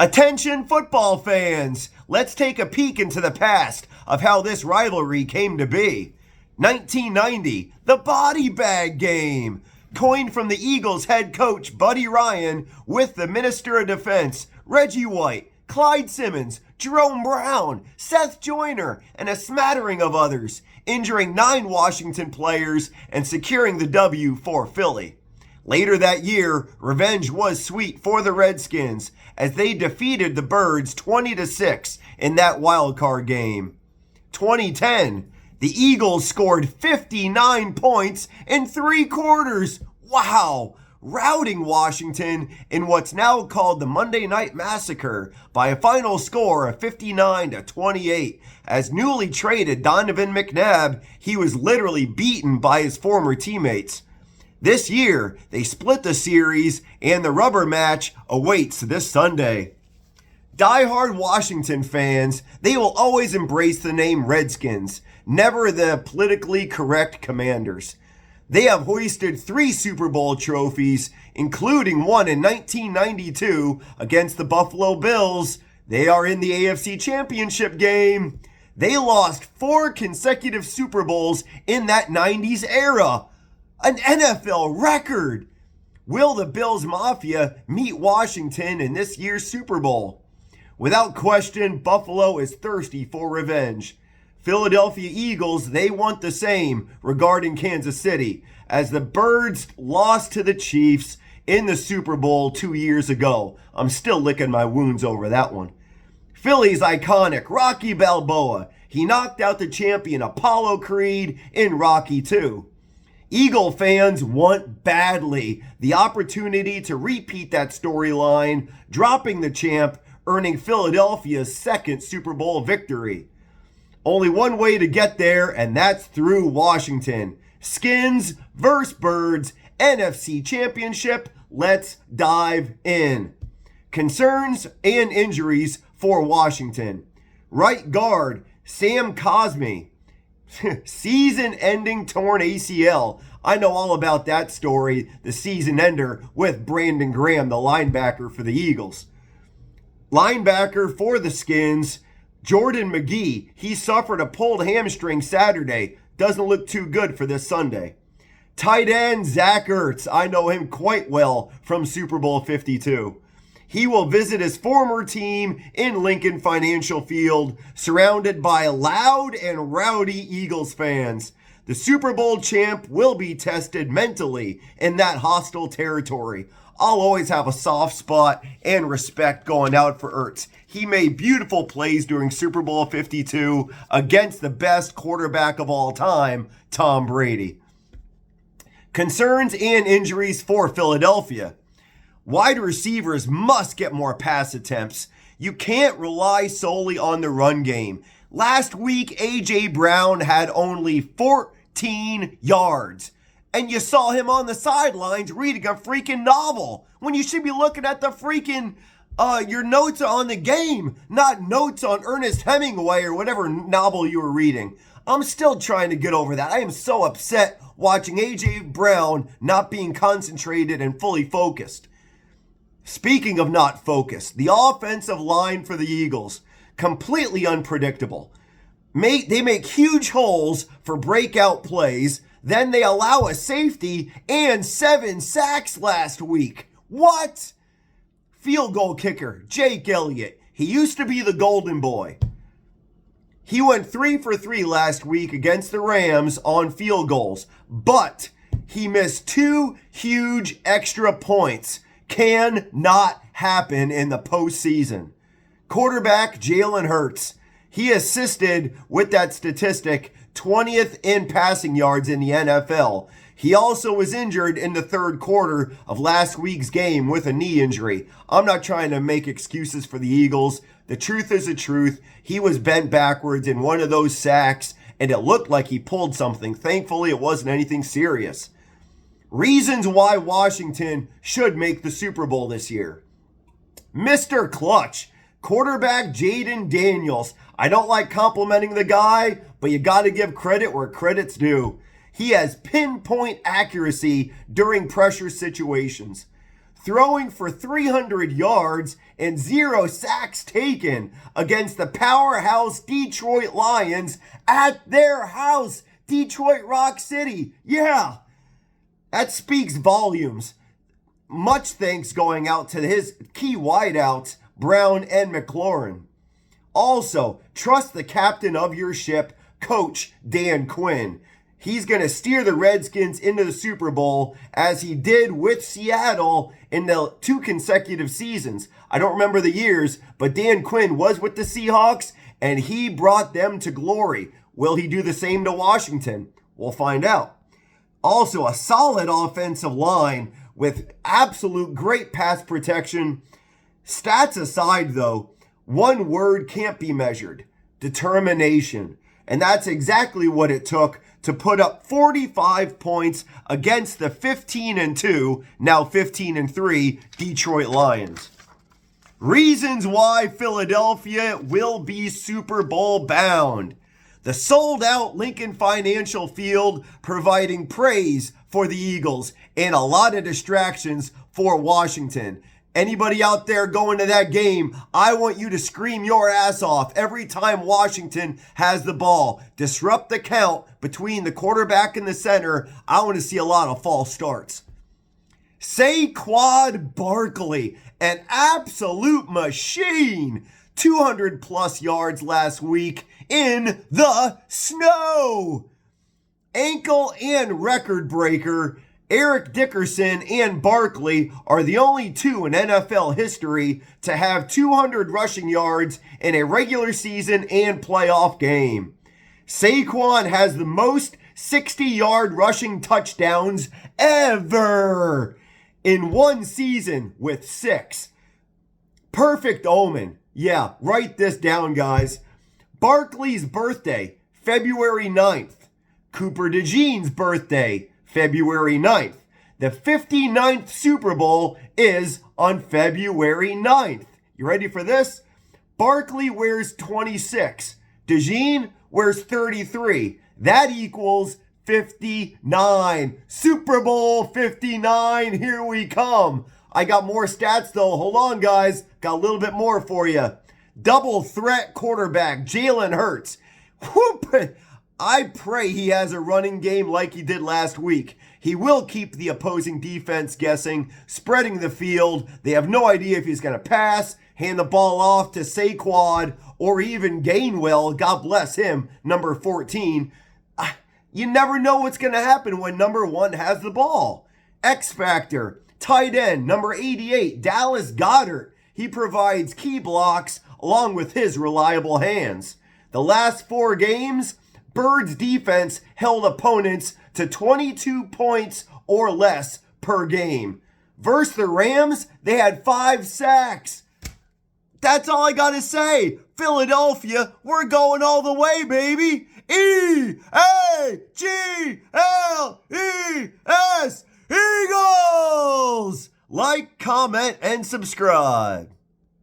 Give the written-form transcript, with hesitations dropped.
Attention football fans, let's take a peek into the past of how this rivalry came to be. 1990, the body bag game, coined from the Eagles head coach Buddy Ryan with the Minister of Defense Reggie White, Clyde Simmons, Jerome Brown, Seth Joyner, and a smattering of others, injuring 9 Washington players and securing the W for Philly. Later that year, revenge was sweet for the Redskins as they defeated the Birds 20-6 in that wildcard game. 2010, the Eagles scored 59 points in 3 quarters. Wow! Routing Washington in what's now called the Monday Night Massacre by a final score of 59-28. As newly traded Donovan McNabb, he was literally beaten by his former teammates. This year, they split the series, and the rubber match awaits this Sunday. Die-hard Washington fans, they will always embrace the name Redskins, never the politically correct Commanders. They have hoisted 3 Super Bowl trophies, including one in 1992 against the Buffalo Bills. They are in the AFC Championship game. They lost 4 consecutive Super Bowls in that 90s era. An NFL record! Will the Bills Mafia meet Washington in this year's Super Bowl? Without question, Buffalo is thirsty for revenge. Philadelphia Eagles, they want the same regarding Kansas City, as the Birds lost to the Chiefs in the Super Bowl 2 years ago. I'm still licking my wounds over that one. Philly's iconic Rocky Balboa. He knocked out the champion Apollo Creed in Rocky 2. Eagle fans want badly the opportunity to repeat that storyline, dropping the champ, earning Philadelphia's 2nd Super Bowl victory. Only one way to get there, and that's through Washington. Skins vs. Birds, NFC Championship. Let's dive in. Concerns and injuries for Washington. Right guard, Sam Cosmi. Season-ending torn ACL. I know all about that story, the season ender with Brandon Graham, the linebacker for the Eagles. Linebacker for the Skins, Jordan McGee. He suffered a pulled hamstring Saturday. Doesn't look too good for this Sunday. Tight end, Zach Ertz. I know him quite well from Super Bowl 52. He will visit his former team in Lincoln Financial Field, surrounded by loud and rowdy Eagles fans. The Super Bowl champ will be tested mentally in that hostile territory. I'll always have a soft spot and respect going out for Ertz. He made beautiful plays during Super Bowl 52 against the best quarterback of all time, Tom Brady. Concerns and injuries for Philadelphia. Wide receivers must get more pass attempts. You can't rely solely on the run game. Last week, A.J. Brown had only 14 yards. And you saw him on the sidelines reading a freaking novel when you should be looking at the freaking, your notes on the game, not notes on Ernest Hemingway or whatever novel you were reading. I'm still trying to get over that. I am so upset watching A.J. Brown not being concentrated and fully focused. Speaking of not focused, the offensive line for the Eagles, completely unpredictable. They make huge holes for breakout plays, then they allow a safety and 7 sacks last week. What? Field goal kicker, Jake Elliott. He used to be the golden boy. He went 3 for 3 last week against the Rams on field goals, but he missed 2 huge extra points. Cannot happen in the postseason. Quarterback Jalen Hurts. He assisted with that statistic, 20th in passing yards in the NFL. He also was injured in the 3rd quarter of last week's game with a knee injury. I'm not trying to make excuses for the Eagles. The truth is the truth. He was bent backwards in one of those sacks, and it looked like he pulled something. Thankfully, it wasn't anything serious. Reasons why Washington should make the Super Bowl this year. Mr. Clutch, quarterback Jaden Daniels. I don't like complimenting the guy, but you got to give credit where credit's due. He has pinpoint accuracy during pressure situations. throwing for 300 yards and 0 sacks taken against the powerhouse Detroit Lions at their house, Detroit Rock City. Yeah, that speaks volumes. Much thanks going out to his key wideouts, Brown and McLaurin. Also, trust the captain of your ship, Coach Dan Quinn. He's going to steer the Redskins into the Super Bowl as he did with Seattle in the 2 consecutive seasons. I don't remember the years, but Dan Quinn was with the Seahawks and he brought them to glory. Will he do the same to Washington? We'll find out. Also, a solid offensive line with absolute great pass protection. Stats aside, though, one word can't be measured: determination. And that's exactly what it took to put up 45 points against the 15-2, now 15-3 Detroit Lions. Reasons why Philadelphia will be Super Bowl bound. The sold-out Lincoln Financial Field providing praise for the Eagles and a lot of distractions for Washington. Anybody out there going to that game, I want you to scream your ass off every time Washington has the ball. Disrupt the count between the quarterback and the center. I want to see a lot of false starts. Saquon Barkley, an absolute machine. 200 plus yards last week in the snow. Ankle and record breaker. Eric Dickerson and Barkley are the only 2 in NFL history to have 200 rushing yards in a regular season and playoff game. Saquon has the most 60-yard rushing touchdowns ever in one season with 6. Perfect omen. Yeah, write this down, guys. Barkley's birthday, February 9th. Cooper DeJean's birthday, February 9th. The 59th Super Bowl is on February 9th. You ready for this? Barkley wears 26. DeJean wears 33. That equals 59. Super Bowl 59. Here we come. I got more stats though. Hold on, guys. Got a little bit more for you. Double threat quarterback Jalen Hurts. Whoop! I pray he has a running game like he did last week. He will keep the opposing defense guessing, spreading the field. They have no idea if he's going to pass, hand the ball off to Saquon, or even Gainwell, God bless him, number 14. You never know what's going to happen when number 1 has the ball. X Factor, tight end, number 88, Dallas Goedert. He provides key blocks along with his reliable hands. The last 4 games, Bird's defense held opponents to 22 points or less per game. Versus the Rams, they had 5 sacks. That's all I gotta say. Philadelphia, we're going all the way, baby. E-A-G-L-E-S, Eagles! Like, comment, and subscribe.